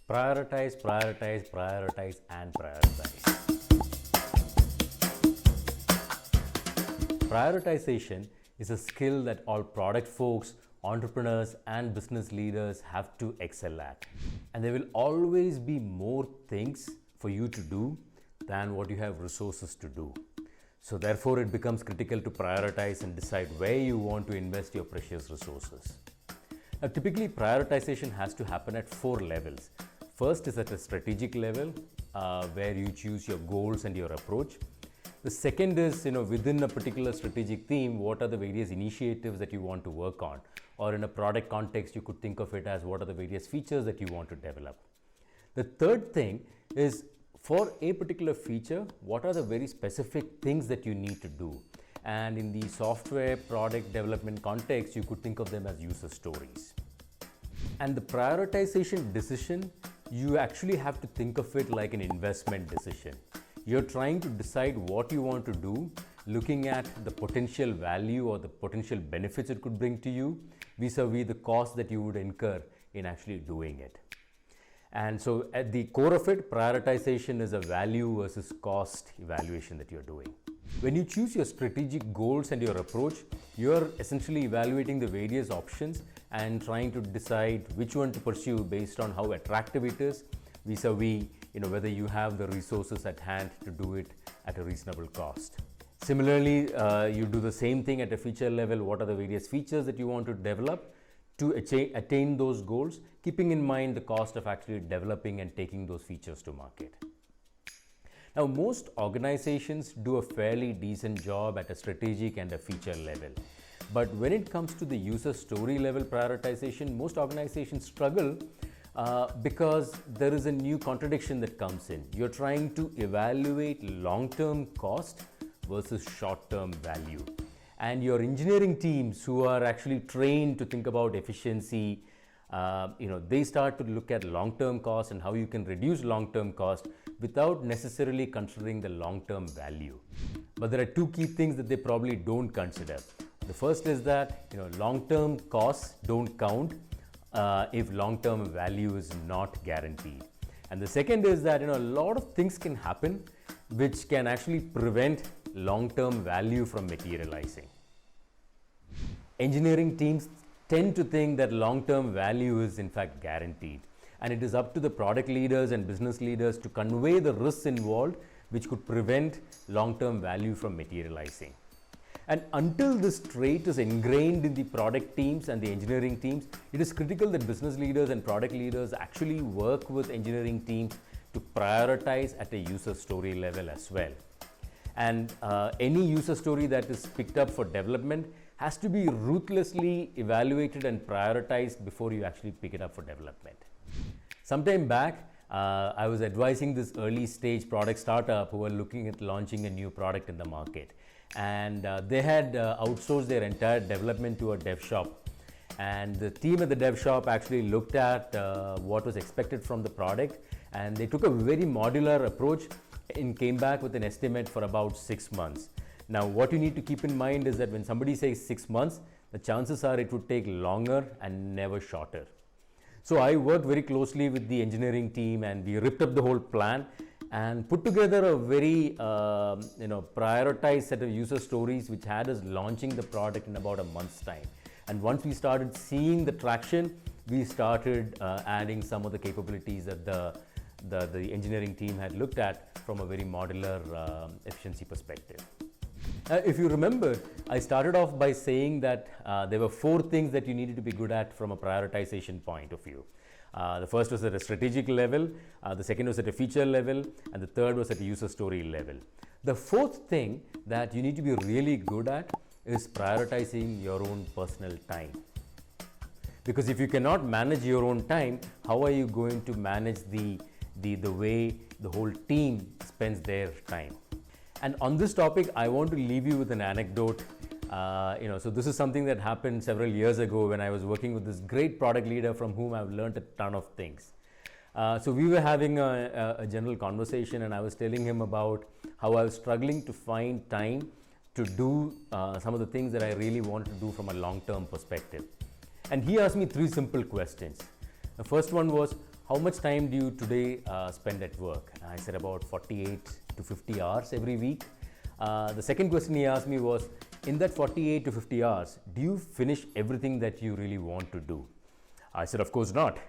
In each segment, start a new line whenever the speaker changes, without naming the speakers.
Prioritize, prioritize, prioritize, and prioritize. Prioritization is a skill that all product folks, entrepreneurs, and business leaders have to excel at. And there will always be more things for you to do than what you have resources to do. So, therefore, it becomes critical to prioritize and decide where you want to invest your precious resources. Now, typically, prioritization has to happen at 4 levels. First is at a strategic level, where you choose your goals and your approach. The second is, within a particular strategic theme, what are the various initiatives that you want to work on? Or in a product context, you could think of it as what are the various features that you want to develop. The third thing is, for a particular feature, what are the very specific things that you need to do? And in the software product development context, you could think of them as user stories. And the prioritization decision, you actually have to think of it like an investment decision. You're trying to decide what you want to do, looking at the potential value or the potential benefits it could bring to you, vis-a-vis the cost that you would incur in actually doing it. And so at the core of it, prioritization is a value versus cost evaluation that you're doing. When you choose your strategic goals and your approach, you're essentially evaluating the various options and trying to decide which one to pursue based on how attractive it is, vis-a-vis whether you have the resources at hand to do it at a reasonable cost. Similarly, you do the same thing at a feature level. What are the various features that you want to develop to attain those goals, keeping in mind the cost of actually developing and taking those features to market. Now, most organizations do a fairly decent job at a strategic and a feature level. But when it comes to the user story level prioritization, most organizations struggle because there is a new contradiction that comes in. You're trying to evaluate long-term cost versus short-term value. And your engineering teams who are actually trained to think about efficiency, they start to look at long-term cost and how you can reduce long-term cost without necessarily considering the long-term value. But there are 2 key things that they probably don't consider. The first is that long-term costs don't count if long-term value is not guaranteed. And the second is that a lot of things can happen which can actually prevent long-term value from materializing. Engineering teams tend to think that long-term value is in fact guaranteed, and it is up to the product leaders and business leaders to convey the risks involved which could prevent long-term value from materializing. And until this trait is ingrained in the product teams and the engineering teams, it is critical that business leaders and product leaders actually work with engineering teams to prioritize at a user story level as well. And any user story that is picked up for development has to be ruthlessly evaluated and prioritized before you actually pick it up for development. Sometime back, I was advising this early stage product startup who were looking at launching a new product in the market. And they had outsourced their entire development to a dev shop. And the team at the dev shop actually looked at what was expected from the product, and they took a very modular approach and came back with an estimate for about 6 months. Now, what you need to keep in mind is that when somebody says 6 months, the chances are it would take longer and never shorter. So I worked very closely with the engineering team, and we ripped up the whole plan and put together a very prioritized set of user stories which had us launching the product in about a month's time. And once we started seeing the traction, we started adding some of the capabilities that the engineering team had looked at from a very modular efficiency perspective. If you remember, I started off by saying that there were 4 things that you needed to be good at from a prioritization point of view. The first was at a strategic level, the second was at a feature level, and the third was at a user story level. The 4th thing that you need to be really good at is prioritizing your own personal time. Because if you cannot manage your own time, how are you going to manage the way the whole team spends their time? And on this topic, I want to leave you with an anecdote. So this is something that happened several years ago when I was working with this great product leader from whom I've learned a ton of things. So we were having a general conversation, and I was telling him about how I was struggling to find time to do some of the things that I really wanted to do from a long-term perspective. And he asked me 3 simple questions. The first one was, how much time do you today spend at work? And I said about 48 to 50 hours every week. The second question he asked me was, in that 48 to 50 hours, do you finish everything that you really want to do? I said, of course not,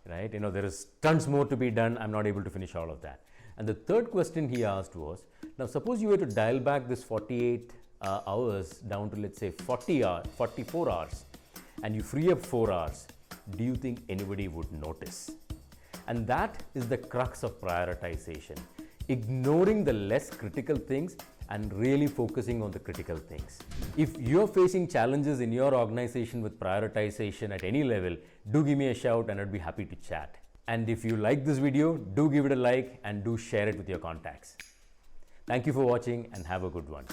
right? There is tons more to be done. I'm not able to finish all of that. And the third question he asked was, now suppose you were to dial back this 48 hours down to, let's say, 44 hours, and you free up 4 hours, do you think anybody would notice? And that is the crux of prioritization. Ignoring the less critical things and really focusing on the critical things. If you're facing challenges in your organization with prioritization at any level, do give me a shout and I'd be happy to chat. And if you like this video, do give it a like and do share it with your contacts. Thank you for watching and have a good one.